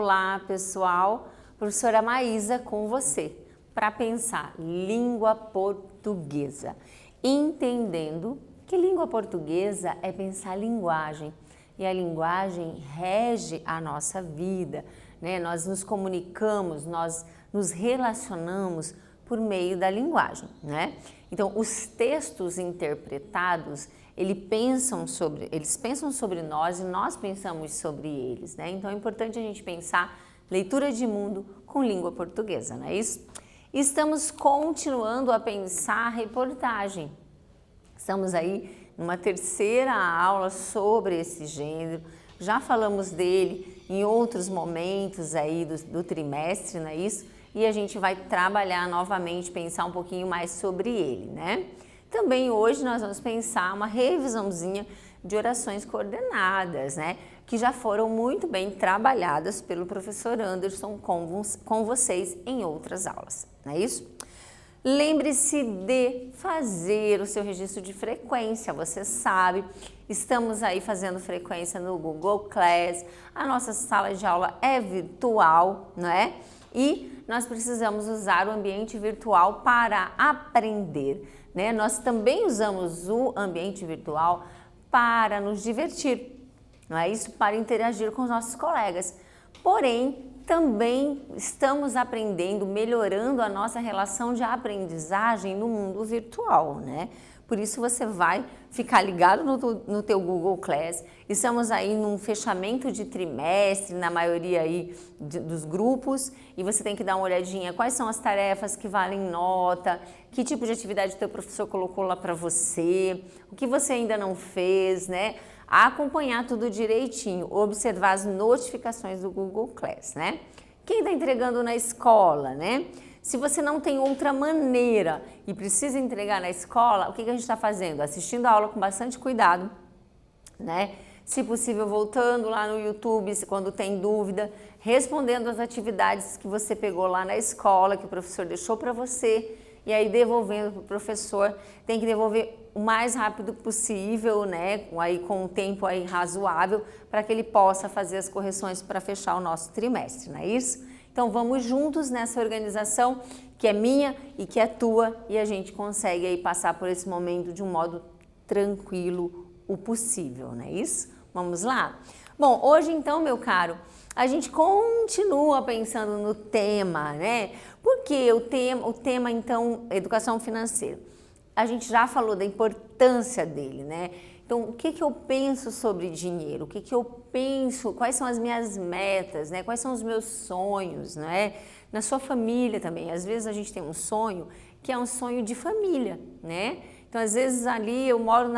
Olá, pessoal! Professora Maísa com você para pensar língua portuguesa, entendendo que língua portuguesa é pensar linguagem e a linguagem rege a nossa vida, né? Nós nos comunicamos, nós nos relacionamos por meio da linguagem, né? Então, os textos interpretados, eles pensam sobre nós e nós pensamos sobre eles, né? Então, é importante a gente pensar leitura de mundo com língua portuguesa, não é isso? Estamos continuando a pensar reportagem. Estamos aí numa terceira aula sobre esse gênero. Já falamos dele em outros momentos aí do trimestre, não é isso? E a gente vai trabalhar novamente, pensar um pouquinho mais sobre ele, né? Também hoje nós vamos pensar uma revisãozinha de orações coordenadas, né? Que já foram muito bem trabalhadas pelo professor Anderson com vocês em outras aulas, não é isso? Lembre-se de fazer o seu registro de frequência, você sabe, estamos aí fazendo frequência no Google Class, a nossa sala de aula é virtual, não é? E nós precisamos usar o ambiente virtual para aprender, né? Nós também usamos o ambiente virtual para nos divertir, não é isso? Para interagir com os nossos colegas. Porém, também estamos aprendendo, melhorando a nossa relação de aprendizagem no mundo virtual, né? Por isso você vai ficar ligado no teu Google Class. Estamos aí num fechamento de trimestre, na maioria aí dos grupos, e você tem que dar uma olhadinha quais são as tarefas que valem nota, que tipo de atividade o teu professor colocou lá para você, o que você ainda não fez, né? Acompanhar tudo direitinho, observar as notificações do Google Class, né? Quem está entregando na escola, né? Se você não tem outra maneira e precisa entregar na escola, o que a gente está fazendo? Assistindo a aula com bastante cuidado, né? Se possível, voltando lá no YouTube, quando tem dúvida, respondendo as atividades que você pegou lá na escola, que o professor deixou para você, e aí devolvendo para o professor. Tem que devolver o mais rápido possível, né? Aí com um tempo aí razoável, para que ele possa fazer as correções para fechar o nosso trimestre, não é isso? Então vamos juntos nessa organização que é minha e que é tua, e a gente consegue aí passar por esse momento de um modo tranquilo o possível, não é isso? Vamos lá? Bom, hoje então, meu caro, a gente continua pensando no tema, né? Porque o tema então, educação financeira. A gente já falou da importância dele, né? Então, o que eu penso sobre dinheiro? O que eu penso? Quais são as minhas metas, né? Quais são os meus sonhos, né? Na sua família também. Às vezes a gente tem um sonho que é um sonho de família, né? Então, às vezes ali eu moro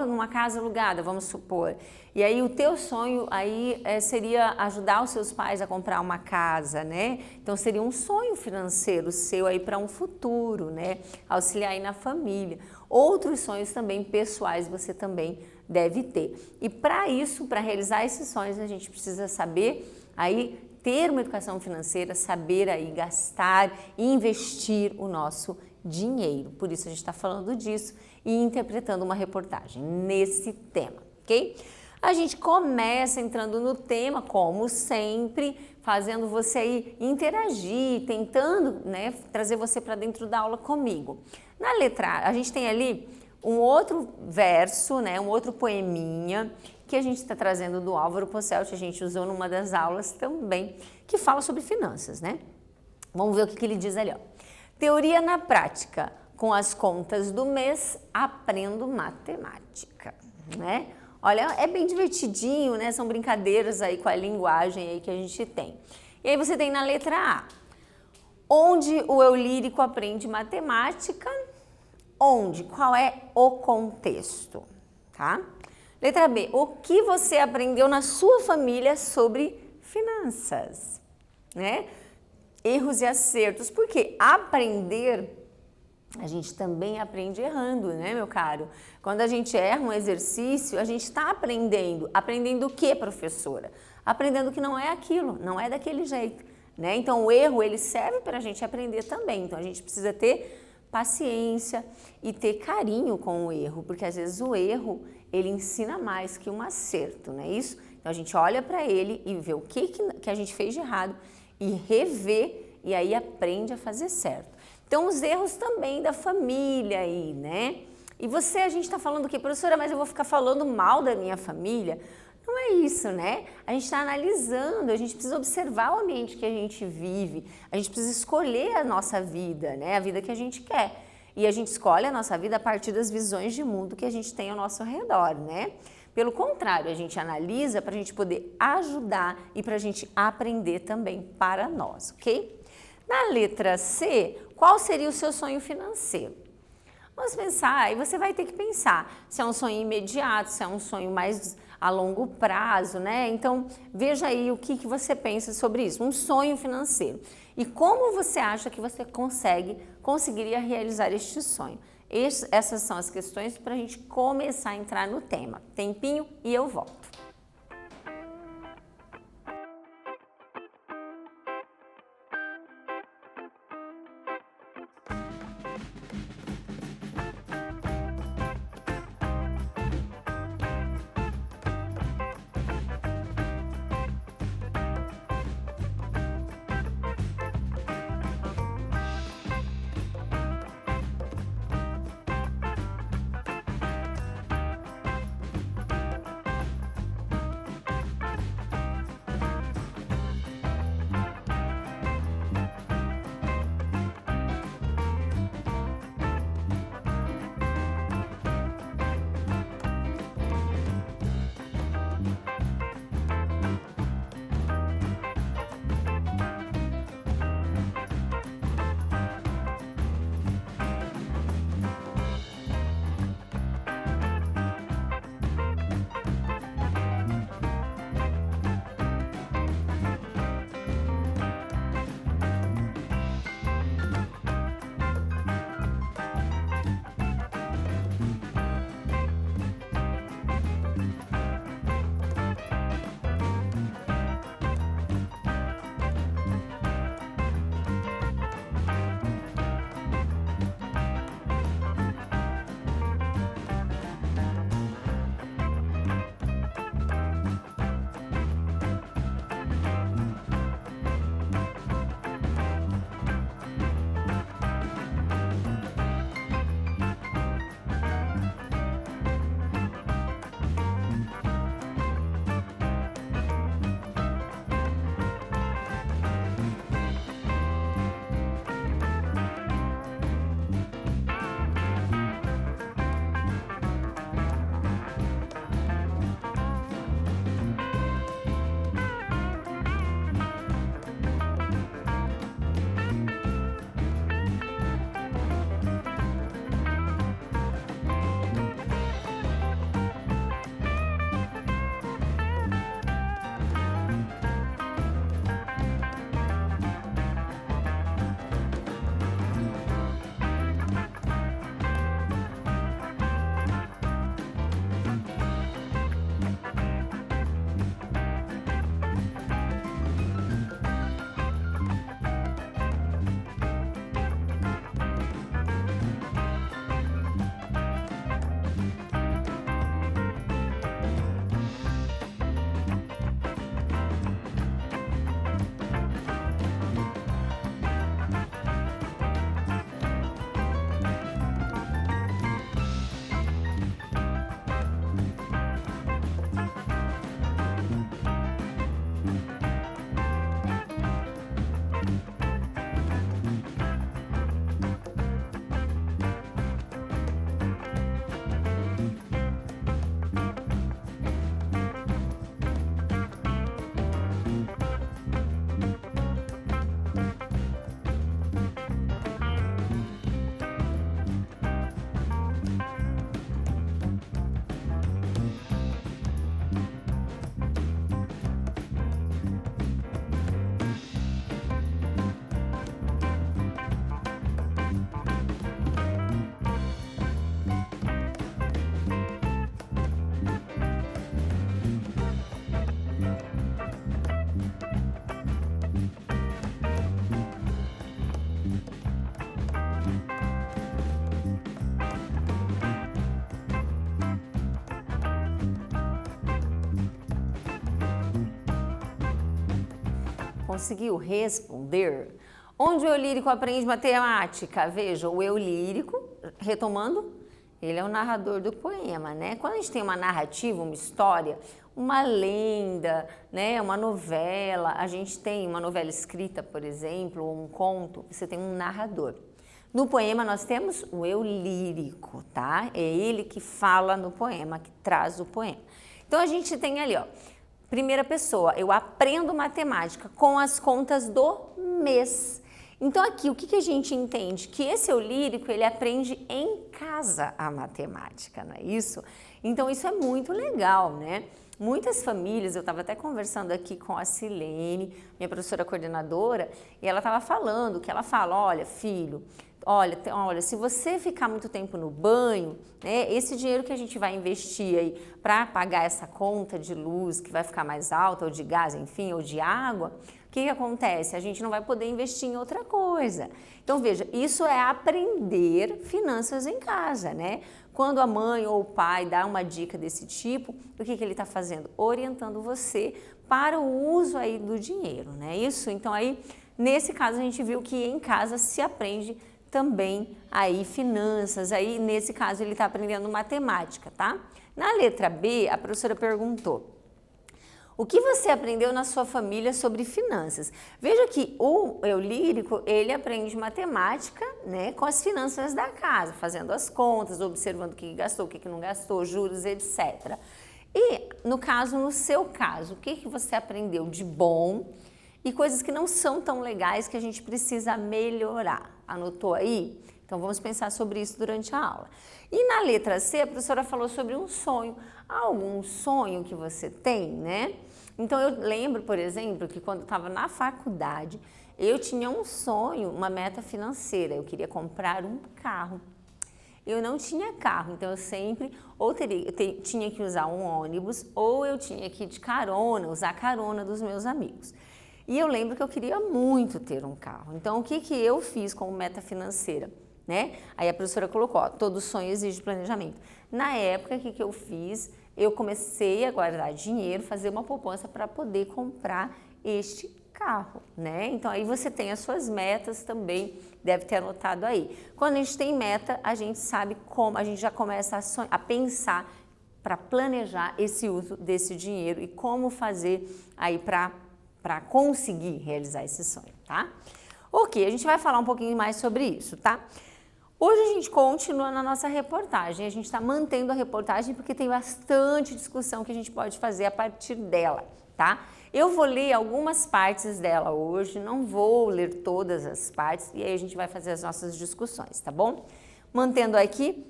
numa casa alugada, vamos supor, e aí o teu sonho aí seria ajudar os seus pais a comprar uma casa, né? Então, seria um sonho financeiro seu aí para um futuro, né? Auxiliar aí na família. Outros sonhos também pessoais você também deve ter. E para isso, para realizar esses sonhos, a gente precisa saber aí ter uma educação financeira, saber aí gastar e investir o nosso dinheiro. Por isso a gente está falando disso e interpretando uma reportagem nesse tema, ok? A gente começa entrando no tema, como sempre, fazendo você aí interagir, tentando, né, trazer você para dentro da aula comigo. Na letra A, a gente tem ali um outro verso, né, um outro poeminha que a gente está trazendo do Álvaro Posselt, a gente usou numa das aulas também, que fala sobre finanças, né? Vamos ver o que ele diz ali, ó. Teoria na prática. Com as contas do mês, aprendo matemática, né? Olha, é bem divertidinho, né? São brincadeiras aí com a linguagem aí que a gente tem. E aí você tem na letra A, onde o eu lírico aprende matemática, onde? Qual é o contexto, tá? Letra B, o que você aprendeu na sua família sobre finanças, né? Erros e acertos, porque aprender, a gente também aprende errando, né, meu caro? Quando a gente erra um exercício, a gente está aprendendo. Aprendendo o que, professora? Aprendendo que não é aquilo, não é daquele jeito, né? Então, o erro, ele serve para a gente aprender também. Então, a gente precisa ter paciência e ter carinho com o erro, porque às vezes o erro, ele ensina mais que um acerto, não é isso? Então a gente olha para ele e vê o que a gente fez de errado e revê e aí aprende a fazer certo. Então os erros também da família aí, né? E você, a gente está falando o quê? Professora, mas eu vou ficar falando mal da minha família? Não é isso, né? A gente está analisando, a gente precisa observar o ambiente que a gente vive, a gente precisa escolher a nossa vida, né? A vida que a gente quer. E a gente escolhe a nossa vida a partir das visões de mundo que a gente tem ao nosso redor, né? Pelo contrário, a gente analisa para a gente poder ajudar e para a gente aprender também para nós, ok? Na letra C, qual seria o seu sonho financeiro? Vamos pensar, e você vai ter que pensar se é um sonho imediato, se é um sonho mais a longo prazo, né? Então, veja aí o que você pensa sobre isso, um sonho financeiro. E como você acha que você conseguiria realizar este sonho? Essas são as questões para a gente começar a entrar no tema. Tempinho e eu volto. conseguiu responder? Onde o eu lírico aprende matemática? Veja, o eu lírico, retomando, ele é o narrador do poema, né? Quando a gente tem uma narrativa, uma história, uma lenda, né, uma novela, a gente tem uma novela escrita, por exemplo, ou um conto, você tem um narrador. No poema nós temos o eu lírico, tá? É ele que fala no poema, que traz o poema. Então a gente tem ali, ó, primeira pessoa, eu aprendo matemática com as contas do mês. Então aqui, o que a gente entende? Que esse eu lírico, ele aprende em casa a matemática, não é isso? Então isso é muito legal, né? Muitas famílias, eu estava até conversando aqui com a Silene, minha professora coordenadora, e ela estava falando, que ela fala, olha filho, olha, se você ficar muito tempo no banho, né, esse dinheiro que a gente vai investir aí para pagar essa conta de luz que vai ficar mais alta, ou de gás, enfim, ou de água, o que acontece? A gente não vai poder investir em outra coisa. Então, veja, isso é aprender finanças em casa, né? Quando a mãe ou o pai dá uma dica desse tipo, o que ele está fazendo? Orientando você para o uso aí do dinheiro, né? Isso, então aí, nesse caso, a gente viu que em casa se aprende também aí finanças, aí nesse caso ele está aprendendo matemática, tá? Na letra B, a professora perguntou, o que você aprendeu na sua família sobre finanças? Veja que o eu lírico, ele aprende matemática, né, com as finanças da casa, fazendo as contas, observando o que gastou, o que não gastou, juros, etc. E, no caso, no seu caso, o que você aprendeu de bom e coisas que não são tão legais que a gente precisa melhorar? Anotou aí? Então, vamos pensar sobre isso durante a aula. E na letra C, a professora falou sobre um sonho. Algum sonho que você tem, né? Então, eu lembro, por exemplo, que quando eu estava na faculdade, eu tinha um sonho, uma meta financeira. Eu queria comprar um carro. Eu não tinha carro, então eu sempre tinha que usar um ônibus ou eu tinha que ir de carona, usar carona dos meus amigos. E eu lembro que eu queria muito ter um carro. Então, o que eu fiz como meta financeira? Né? Aí a professora colocou, ó, todo sonho exige planejamento. Na época, o que eu fiz? Eu comecei a guardar dinheiro, fazer uma poupança para poder comprar este carro, né? Então aí você tem as suas metas também, deve ter anotado aí. Quando a gente tem meta, a gente sabe como, a gente já começa a pensar para planejar esse uso desse dinheiro e como fazer aí para conseguir realizar esse sonho, tá? Ok, a gente vai falar um pouquinho mais sobre isso, tá? Hoje a gente continua na nossa reportagem, a gente está mantendo a reportagem porque tem bastante discussão que a gente pode fazer a partir dela, tá? Eu vou ler algumas partes dela hoje, não vou ler todas as partes e aí a gente vai fazer as nossas discussões, tá bom? Mantendo aqui,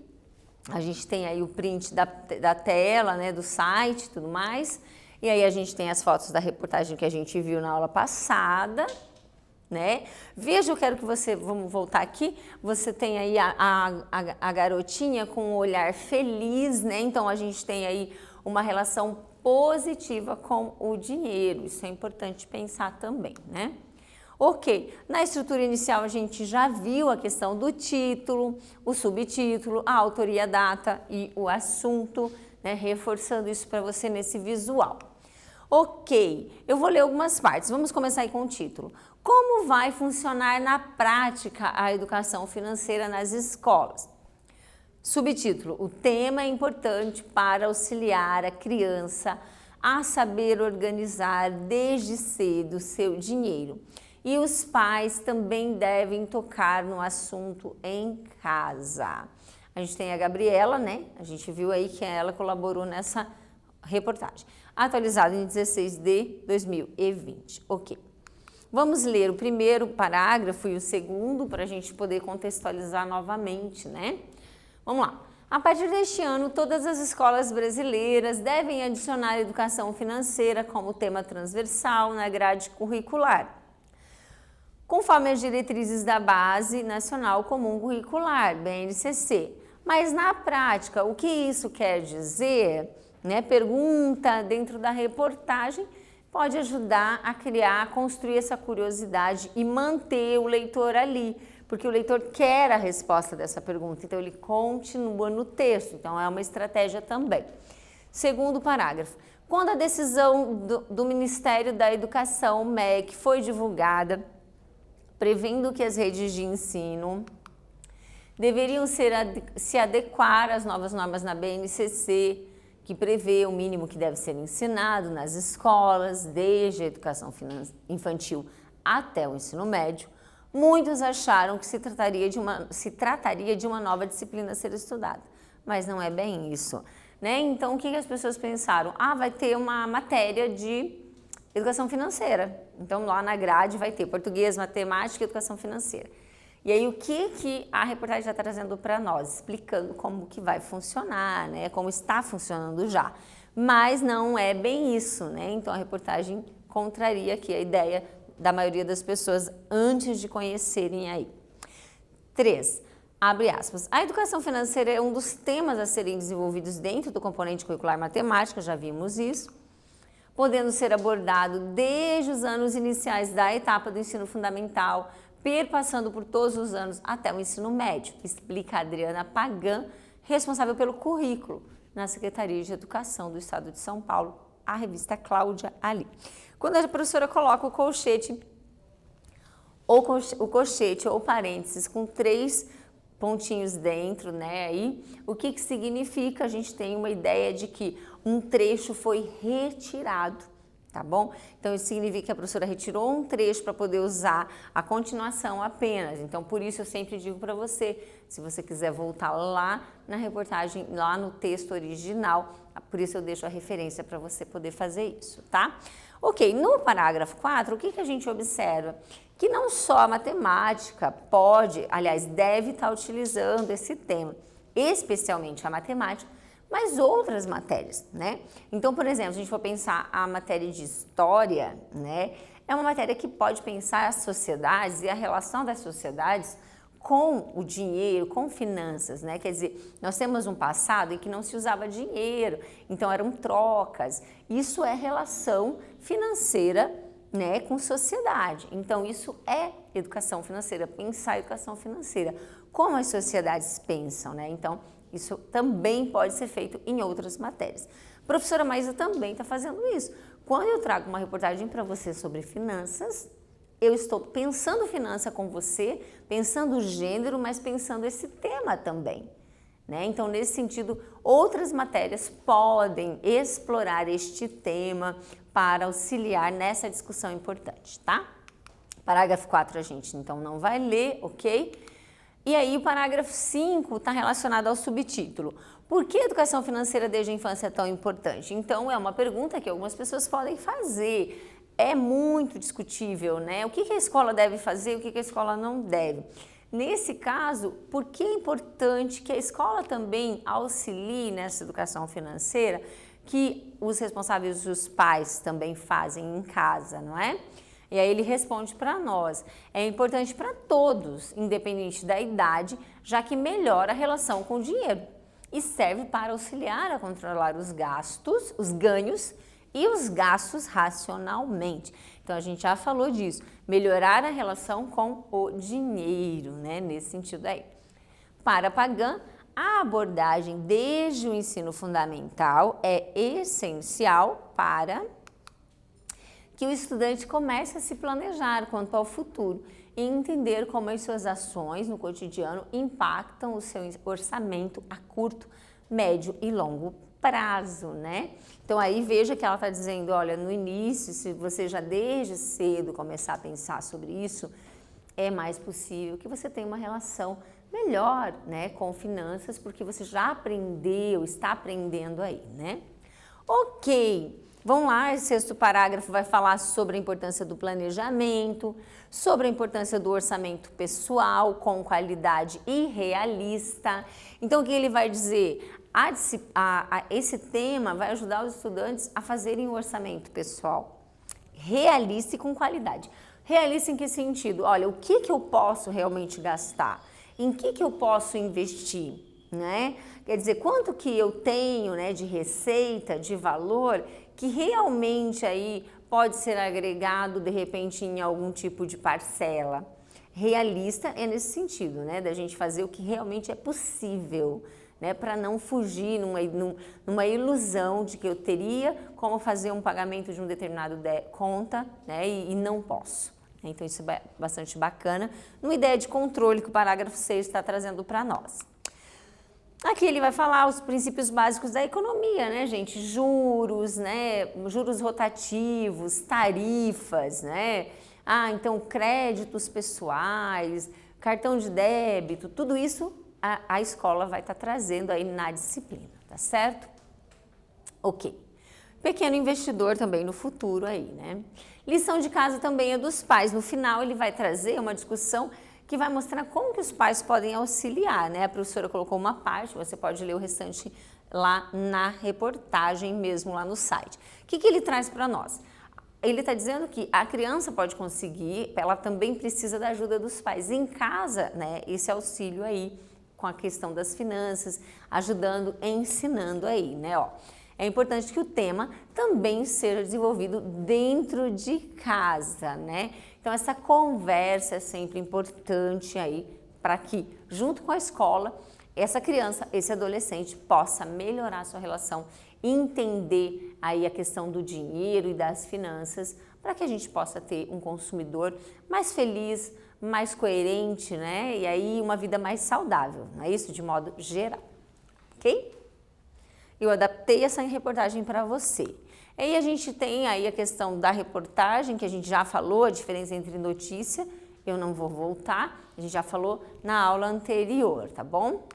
a gente tem aí o print da tela, né, do site e tudo mais, e aí a gente tem as fotos da reportagem que a gente viu na aula passada, né? Veja, eu quero que você, vamos voltar aqui, você tem aí a garotinha com um olhar feliz, né? Então a gente tem aí uma relação positiva com o dinheiro, isso é importante pensar também, né? Ok, na estrutura inicial a gente já viu a questão do título, o subtítulo, a autoria, a data e o assunto, né? Reforçando isso para você nesse visual. Ok, eu vou ler algumas partes, vamos começar aí com o título. Como vai funcionar na prática a educação financeira nas escolas? Subtítulo, o tema é importante para auxiliar a criança a saber organizar desde cedo seu dinheiro. E os pais também devem tocar no assunto em casa. A gente tem a Gabriela, né? A gente viu aí que ela colaborou nessa reportagem. Atualizado em 16 de 2020. Ok. Vamos ler o primeiro parágrafo e o segundo para a gente poder contextualizar novamente, né? Vamos lá. A partir deste ano, todas as escolas brasileiras devem adicionar a educação financeira como tema transversal na grade curricular, conforme as diretrizes da Base Nacional Comum Curricular, BNCC. Mas na prática, o que isso quer dizer? Né? Pergunta dentro da reportagem pode ajudar a criar, a construir essa curiosidade e manter o leitor ali, porque o leitor quer a resposta dessa pergunta, então ele continua no texto, então é uma estratégia também. Segundo parágrafo. Quando a decisão do Ministério da Educação, MEC, foi divulgada, prevendo que as redes de ensino deveriam se adequar às novas normas na BNCC, que prevê o mínimo que deve ser ensinado nas escolas, desde a educação infantil até o ensino médio, muitos acharam que se trataria de uma nova disciplina a ser estudada. Mas não é bem isso, né? Então, o que as pessoas pensaram? Vai ter uma matéria de educação financeira. Então, lá na grade vai ter português, matemática e educação financeira. E aí, o que a reportagem está trazendo para nós? Explicando como que vai funcionar, né? Como está funcionando já. Mas não é bem isso, né? Então, a reportagem contraria aqui a ideia da maioria das pessoas antes de conhecerem aí. 3. Abre aspas. A educação financeira é um dos temas a serem desenvolvidos dentro do componente curricular matemática, já vimos isso, podendo ser abordado desde os anos iniciais da etapa do ensino fundamental, perpassando por todos os anos até o ensino médio, explica a Adriana Pagan, responsável pelo currículo na Secretaria de Educação do Estado de São Paulo, a revista Cláudia ali. Quando a professora coloca o colchete ou parênteses com 3 pontinhos dentro, né, aí, o que significa? A gente tem uma ideia de que um trecho foi retirado, tá bom? Então, isso significa que a professora retirou um trecho para poder usar a continuação apenas. Então, por isso eu sempre digo para você, se você quiser voltar lá na reportagem, lá no texto original, por isso eu deixo a referência para você poder fazer isso, tá? Ok, no parágrafo 4, o que a gente observa? Que não só a matemática deve estar utilizando esse tema, especialmente a matemática, mas outras matérias, né? Então, por exemplo, se a gente for pensar a matéria de história, né? É uma matéria que pode pensar as sociedades e a relação das sociedades com o dinheiro, com finanças, né? Quer dizer, nós temos um passado em que não se usava dinheiro, então eram trocas. Isso é relação financeira, né, com sociedade. Então, isso é educação financeira, pensar a educação financeira, como as sociedades pensam, né? Então, isso também pode ser feito em outras matérias. A professora Maísa também está fazendo isso. Quando eu trago uma reportagem para você sobre finanças, eu estou pensando finança com você, pensando gênero, mas pensando esse tema também, né? Então, nesse sentido, outras matérias podem explorar este tema para auxiliar nessa discussão importante, tá? Parágrafo 4 a gente, então, não vai ler, ok? E aí, o parágrafo 5 está relacionado ao subtítulo. Por que a educação financeira desde a infância é tão importante? Então, é uma pergunta que algumas pessoas podem fazer. É muito discutível, né? O que a escola deve fazer e o que a escola não deve. Nesse caso, por que é importante que a escola também auxilie nessa educação financeira que os responsáveis, os pais, também fazem em casa, não é? E aí ele responde para nós, é importante para todos, independente da idade, já que melhora a relação com o dinheiro e serve para auxiliar a controlar os gastos, os ganhos e os gastos racionalmente. Então, a gente já falou disso, melhorar a relação com o dinheiro, né, nesse sentido aí. Para Pagan, a abordagem desde o ensino fundamental é essencial para que o estudante comece a se planejar quanto ao futuro e entender como as suas ações no cotidiano impactam o seu orçamento a curto, médio e longo prazo, né? Então aí veja que ela está dizendo, olha, no início, se você já desde cedo começar a pensar sobre isso, é mais possível que você tenha uma relação melhor, né, com finanças, porque você já aprendeu, está aprendendo aí, né? Ok, vamos lá, esse sexto parágrafo vai falar sobre a importância do planejamento, sobre a importância do orçamento pessoal com qualidade e realista. Então, o que ele vai dizer? Esse tema vai ajudar os estudantes a fazerem um orçamento pessoal realista e com qualidade. Realista em que sentido? Olha, o que eu posso realmente gastar? Em que eu posso investir? Né? Quer dizer, quanto que eu tenho, né, de receita, de valor, que realmente aí pode ser agregado de repente em algum tipo de parcela. Realista é nesse sentido, né, da gente fazer o que realmente é possível, né, para não fugir numa ilusão de que eu teria como fazer um pagamento de um determinado conta, né, e não posso. Então isso é bastante bacana, numa ideia de controle que o parágrafo 6 está trazendo para nós. Aqui ele vai falar os princípios básicos da economia, né, gente? Juros, né? Juros rotativos, tarifas, né? Então créditos pessoais, cartão de débito, tudo isso a escola vai estar trazendo aí na disciplina, tá certo? Ok. Pequeno investidor também no futuro aí, né? Lição de casa também é dos pais. No final ele vai trazer uma discussão que vai mostrar como que os pais podem auxiliar, né? A professora colocou uma parte, você pode ler o restante lá na reportagem mesmo, lá no site. O que ele traz para nós? Ele está dizendo que a criança pode conseguir, ela também precisa da ajuda dos pais. Em casa, né, esse auxílio aí com a questão das finanças, ajudando, ensinando aí, né? Ó, é importante que o tema também seja desenvolvido dentro de casa, né? Então, essa conversa é sempre importante aí para que, junto com a escola, essa criança, esse adolescente possa melhorar a sua relação, entender aí a questão do dinheiro e das finanças, para que a gente possa ter um consumidor mais feliz, mais coerente, né? E aí uma vida mais saudável, não é isso? De modo geral, ok? Eu adaptei essa reportagem para você. Aí a gente tem aí a questão da reportagem, que a gente já falou, a diferença entre notícia, eu não vou voltar, a gente já falou na aula anterior, tá bom?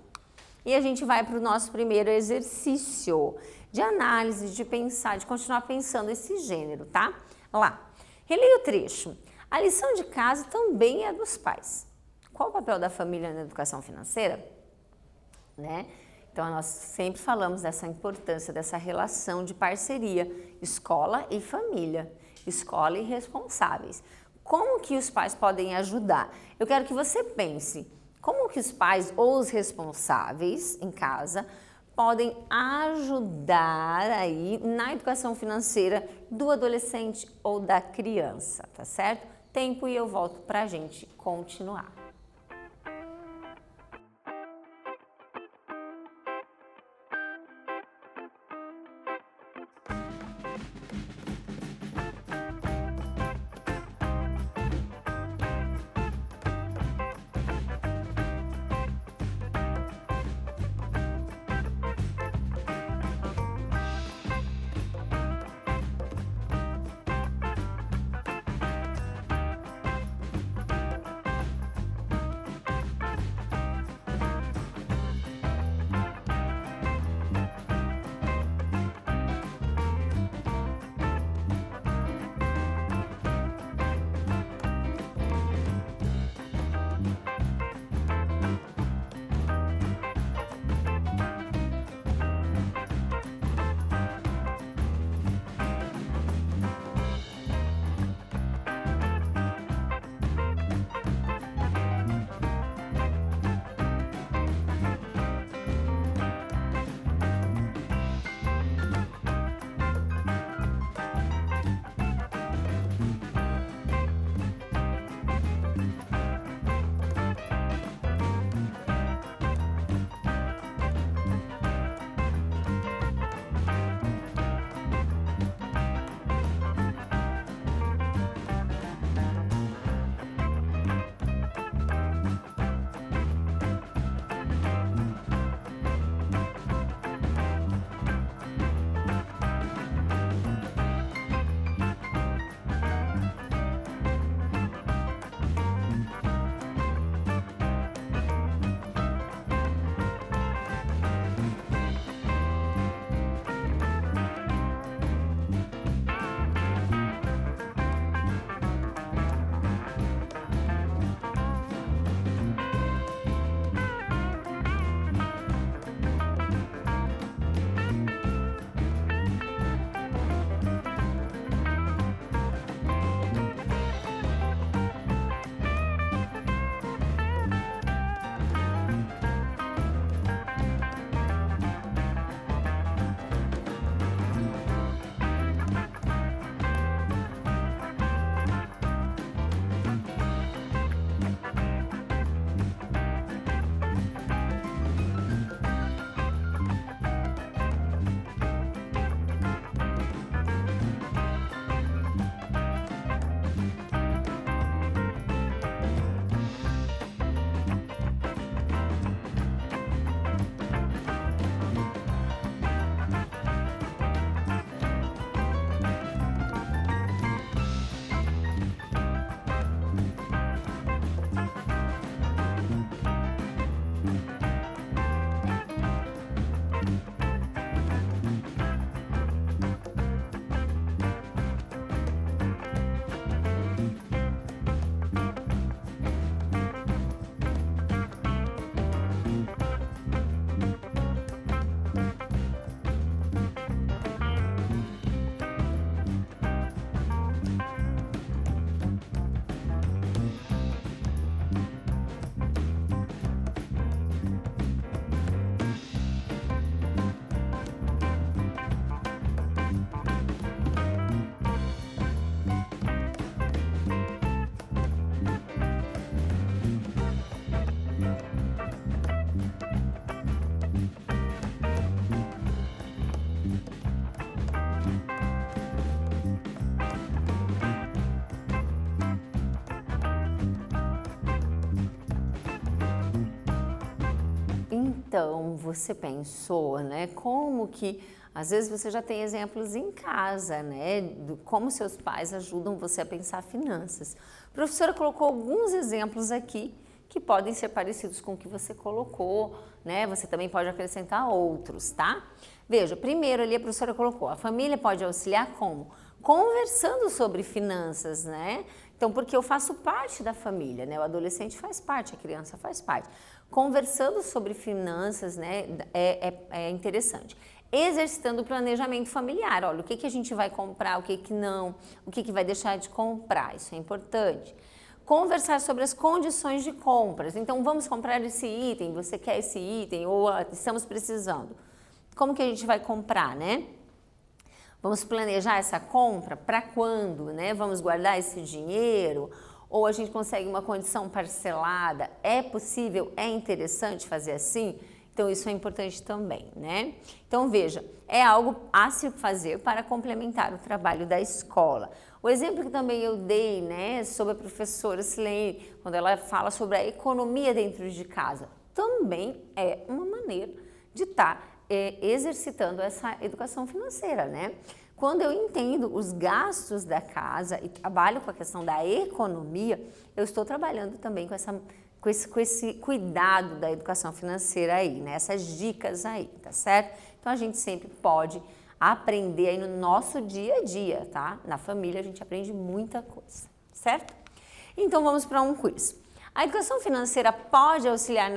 E a gente vai para o nosso primeiro exercício de análise, de pensar, de continuar pensando esse gênero, tá? Lá, releia o trecho. A lição de casa também é dos pais. Qual o papel da família na educação financeira? Né? Então, nós sempre falamos dessa importância, dessa relação de parceria, escola e família, escola e responsáveis. Como que os pais podem ajudar? Eu quero que você pense, como que os pais ou os responsáveis em casa podem ajudar aí na educação financeira do adolescente ou da criança, tá certo? Tempo e eu volto pra gente continuar. então você pensou, né, como que às vezes você já tem exemplos em casa, né, de como seus pais ajudam você a pensar finanças. A professora colocou alguns exemplos aqui que podem ser parecidos com o que você colocou, né? Você também pode acrescentar outros, tá? Veja, primeiro ali a professora colocou, a família pode auxiliar como? Conversando sobre finanças, né? Então, porque eu faço parte da família, né? O adolescente faz parte, a criança faz parte. Conversando sobre finanças, né? É interessante. Exercitando o planejamento familiar, olha, o que a gente vai comprar, o que não, o que vai deixar de comprar, isso é importante. Conversar sobre as condições de compras. Então, vamos comprar esse item, você quer esse item ou estamos precisando. Como que a gente vai comprar, né? Vamos planejar essa compra para quando, né? Vamos guardar esse dinheiro ou a gente consegue uma condição parcelada? É possível, é interessante fazer assim? Então, isso é importante também, né? Então, veja, é algo a se fazer para complementar o trabalho da escola. O exemplo que também eu dei, né, sobre a professora Silene, quando ela fala sobre a economia dentro de casa, também é uma maneira de estar exercitando essa educação financeira, né? Quando eu entendo os gastos da casa e trabalho com a questão da economia, eu estou trabalhando também com esse cuidado da educação financeira aí, né? Essas dicas aí, tá certo? Então a gente sempre pode aprender aí no nosso dia a dia, tá? Na família a gente aprende muita coisa, certo? Então vamos para um quiz. A educação financeira pode auxiliar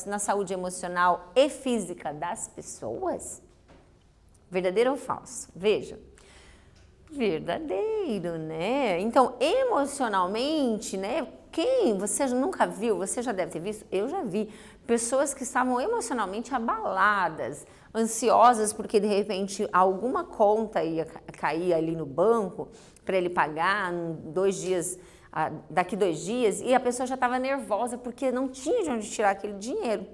na saúde emocional e física das pessoas? Verdadeiro ou falso? Veja. Verdadeiro, né? Então, emocionalmente, né? Você nunca viu, você já deve ter visto, eu já vi pessoas que estavam emocionalmente abaladas, ansiosas porque de repente alguma conta ia cair ali no banco para ele pagar daqui 2 dias e a pessoa já estava nervosa porque não tinha de onde tirar aquele dinheiro,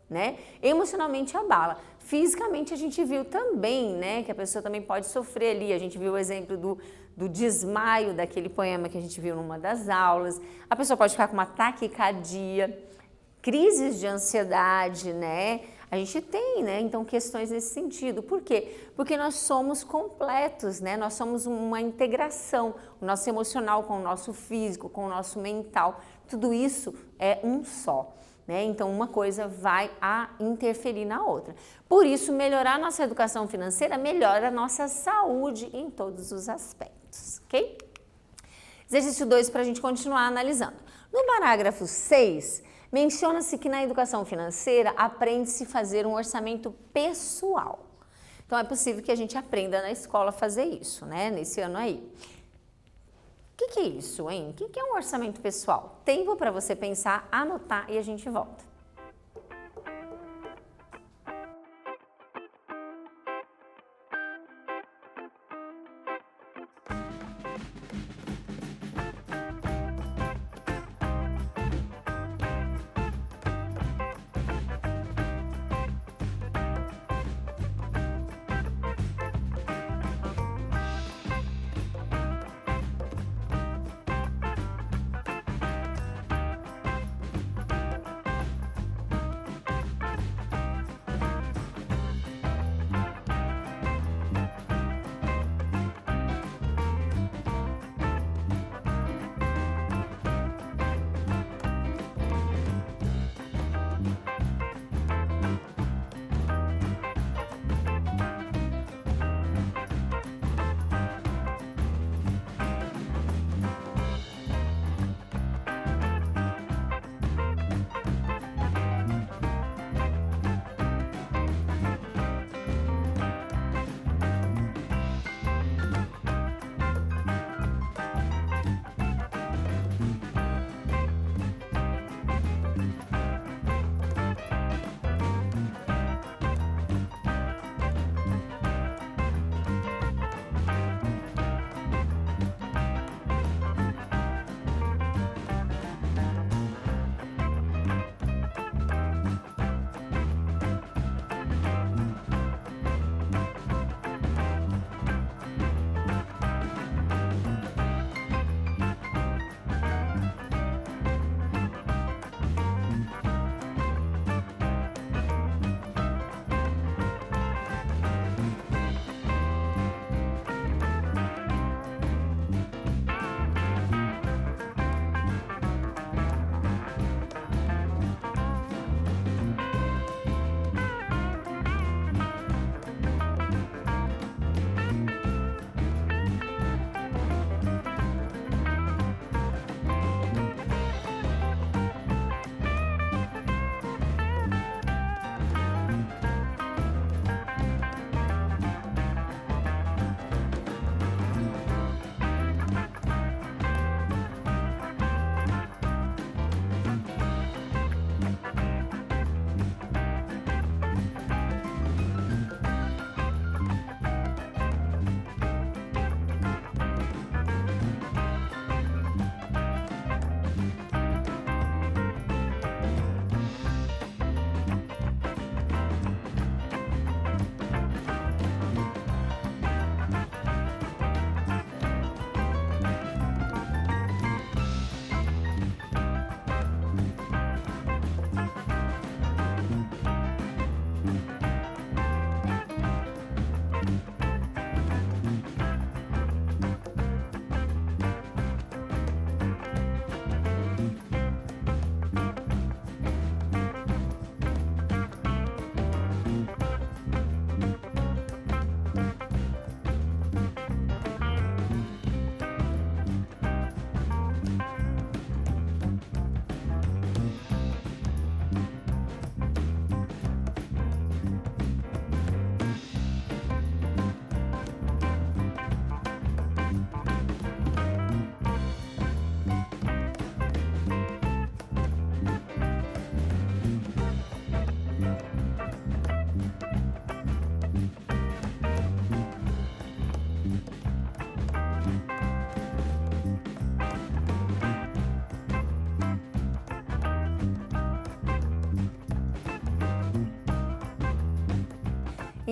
né? Emocionalmente abala. Fisicamente a gente viu também, né, que a pessoa também pode sofrer ali. A gente viu o exemplo do desmaio daquele poema que a gente viu numa das aulas. A pessoa pode ficar com uma taquicardia, crises de ansiedade, né? A gente tem, né, então questões nesse sentido. Por quê? Porque nós somos completos, né? Nós somos uma integração, o nosso emocional com o nosso físico, com o nosso mental. Tudo isso é um só. Né? Então, uma coisa vai a interferir na outra. Por isso, melhorar a nossa educação financeira melhora a nossa saúde em todos os aspectos, ok? Exercício 2 para a gente continuar analisando. No parágrafo 6, menciona-se que na educação financeira aprende-se a fazer um orçamento pessoal. Então, é possível que a gente aprenda na escola a fazer isso, né? Nesse ano aí. O que é isso, hein? O que é um orçamento pessoal? Tempo para você pensar, anotar e a gente volta.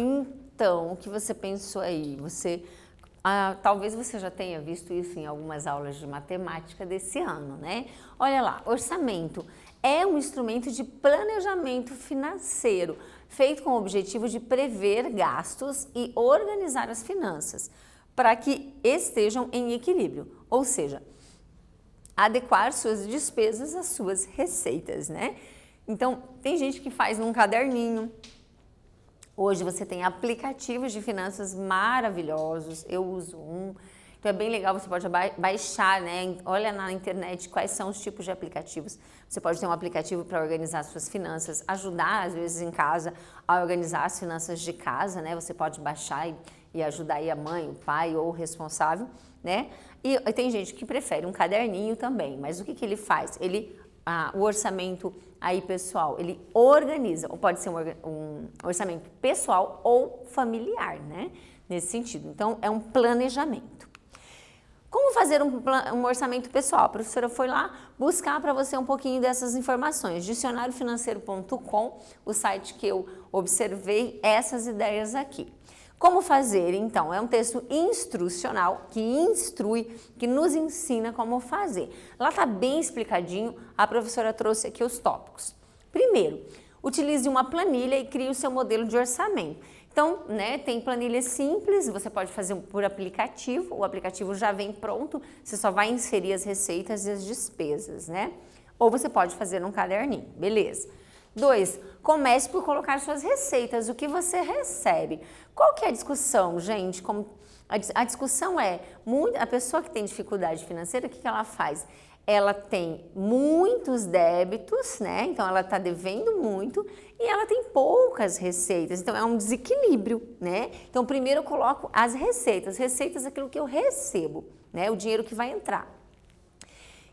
Então, o que você pensou aí? Talvez você já tenha visto isso em algumas aulas de matemática desse ano, né? Olha lá, orçamento é um instrumento de planejamento financeiro, feito com o objetivo de prever gastos e organizar as finanças, para que estejam em equilíbrio, ou seja, adequar suas despesas às suas receitas, né? Então, tem gente que faz num caderninho. Hoje você tem aplicativos de finanças maravilhosos, eu uso um. Então é bem legal, você pode baixar, né? Olha na internet quais são os tipos de aplicativos. Você pode ter um aplicativo para organizar suas finanças, ajudar às vezes em casa a organizar as finanças de casa, né? Você pode baixar e ajudar aí a mãe, o pai ou o responsável, né? E tem gente que prefere um caderninho também, mas o que ele faz? O orçamento aí pessoal, ele organiza, ou pode ser um orçamento pessoal ou familiar, né? Nesse sentido. Então, é um planejamento. Como fazer um orçamento pessoal? A professora foi lá buscar para você um pouquinho dessas informações. Dicionariofinanceiro.com, o site que eu observei essas ideias aqui. Como fazer, então? É um texto instrucional que instrui, que nos ensina como fazer. Lá está bem explicadinho, a professora trouxe aqui os tópicos. Primeiro, utilize uma planilha e crie o seu modelo de orçamento. Então, né, tem planilhas simples, você pode fazer por aplicativo, o aplicativo já vem pronto, você só vai inserir as receitas e as despesas, né? Ou você pode fazer num caderninho, beleza. 2, comece por colocar suas receitas, o que você recebe. Qual que é a discussão, gente? A discussão é, a pessoa que tem dificuldade financeira, o que ela faz? Ela tem muitos débitos, né? Então ela está devendo muito e ela tem poucas receitas, então é um desequilíbrio, né? Então primeiro eu coloco as receitas é aquilo que eu recebo, né? O dinheiro que vai entrar.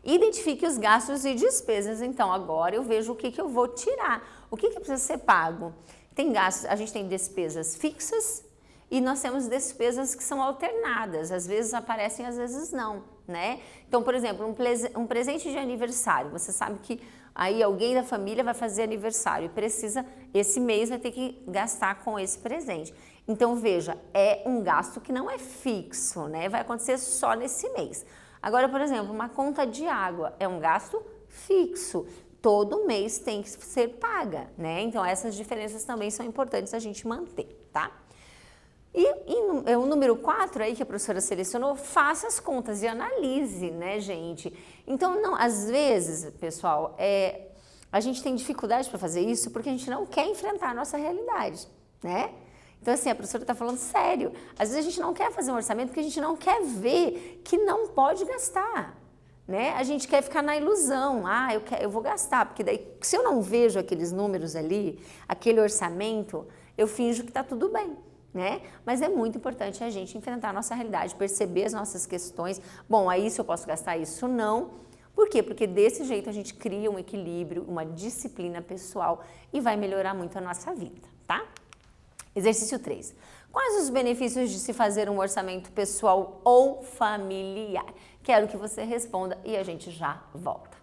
Identifique os gastos e despesas, então agora eu vejo o que eu vou tirar, o que precisa ser pago. Tem gastos, a gente tem despesas fixas e nós temos despesas que são alternadas, às vezes aparecem, às vezes não, né? Então, por exemplo, um presente de aniversário, você sabe que aí alguém da família vai fazer aniversário e precisa, esse mês vai ter que gastar com esse presente. Então, veja, é um gasto que não é fixo, né? Vai acontecer só nesse mês. Agora, por exemplo, uma conta de água é um gasto fixo. Todo mês tem que ser paga, né? Então, essas diferenças também são importantes a gente manter, tá? E o número 4 aí que a professora selecionou, faça as contas e analise, né, gente? Então, não, às vezes, pessoal, a gente tem dificuldade para fazer isso porque a gente não quer enfrentar a nossa realidade, né? Então, assim, a professora está falando sério. Às vezes a gente não quer fazer um orçamento porque a gente não quer ver que não pode gastar, né? A gente quer ficar na ilusão, eu vou gastar, porque daí, se eu não vejo aqueles números ali, aquele orçamento, eu finjo que está tudo bem, né? Mas é muito importante a gente enfrentar a nossa realidade, perceber as nossas questões. Bom, aí isso eu posso gastar, isso não. Por quê? Porque desse jeito a gente cria um equilíbrio, uma disciplina pessoal e vai melhorar muito a nossa vida, tá? Exercício 3. Quais os benefícios de se fazer um orçamento pessoal ou familiar? Quero que você responda e a gente já volta.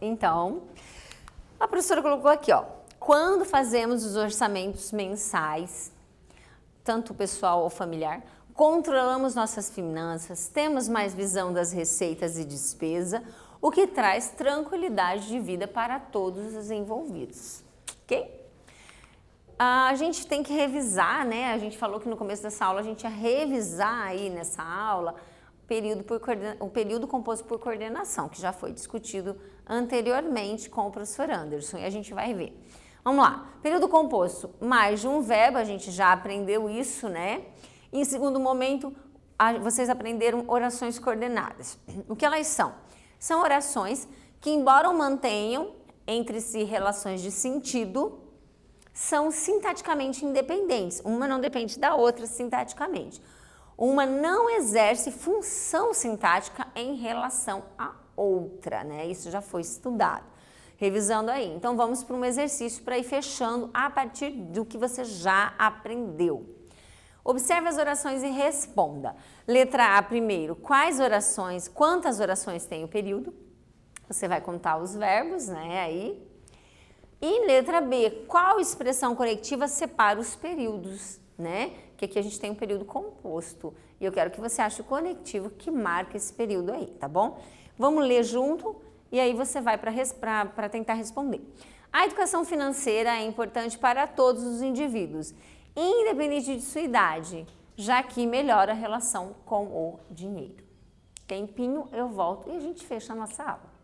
Então, a professora colocou aqui, ó, quando fazemos os orçamentos mensais, tanto pessoal ou familiar, controlamos nossas finanças, temos mais visão das receitas e despesa, o que traz tranquilidade de vida para todos os envolvidos, ok? A gente tem que revisar, né? A gente falou que no começo dessa aula a gente ia revisar aí nessa aula o período composto por coordenação, que já foi discutido anteriormente com o professor Anderson, e a gente vai ver. Vamos lá, período composto, mais de um verbo, a gente já aprendeu isso, né? Em segundo momento, vocês aprenderam orações coordenadas. O que elas são? São orações que, embora mantenham entre si relações de sentido, são sintaticamente independentes. Uma não depende da outra sintaticamente. Uma não exerce função sintática em relação à outra, né? Isso já foi estudado. Revisando aí. Então, vamos para um exercício para ir fechando a partir do que você já aprendeu. Observe as orações e responda. Letra A primeiro, quantas orações tem o período? Você vai contar os verbos, né, aí. E letra B, qual expressão conectiva separa os períodos, né? Que aqui a gente tem um período composto. E eu quero que você ache o conectivo que marca esse período aí, tá bom? Vamos ler junto e aí você vai para tentar responder. A educação financeira é importante para todos os indivíduos, independente de sua idade, já que melhora a relação com o dinheiro. Tempinho, eu volto e a gente fecha a nossa aula.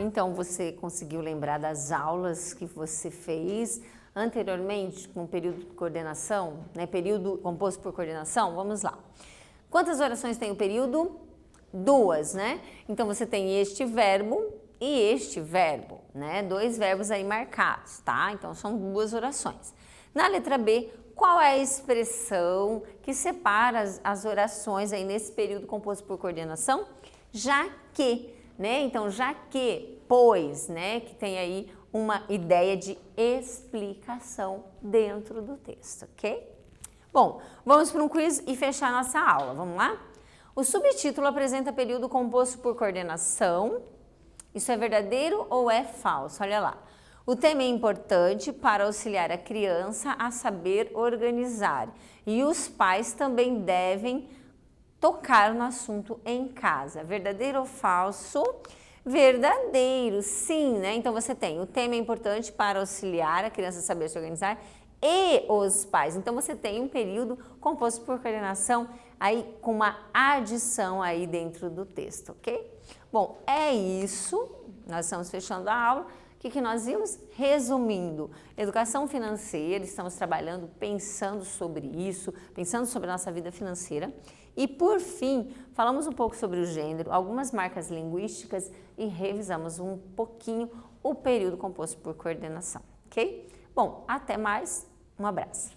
Então, você conseguiu lembrar das aulas que você fez anteriormente com o período de coordenação, né? Período composto por coordenação? Vamos lá. Quantas orações tem o período? 2, né? Então, você tem este verbo e este verbo, né? 2 verbos aí marcados, tá? Então, são 2 orações. Na letra B, qual é a expressão que separa as orações aí nesse período composto por coordenação? Já que, né? Então, já que, pois, né? Que tem aí uma ideia de explicação dentro do texto, ok? Bom, vamos para um quiz e fechar nossa aula, vamos lá? O subtítulo apresenta período composto por coordenação. Isso é verdadeiro ou é falso? Olha lá. O tema é importante para auxiliar a criança a saber organizar e os pais também devem tocar no assunto em casa. Verdadeiro ou falso? Verdadeiro, sim, né? Então você tem o tema é importante para auxiliar a criança a saber se organizar e os pais. Então você tem um período composto por coordenação aí com uma adição aí dentro do texto, ok? Bom, é isso. Nós estamos fechando a aula. O que nós vimos? Resumindo, educação financeira, estamos trabalhando, pensando sobre isso, pensando sobre a nossa vida financeira. E por fim, falamos um pouco sobre o gênero, algumas marcas linguísticas e revisamos um pouquinho o período composto por coordenação, ok? Bom, até mais, um abraço.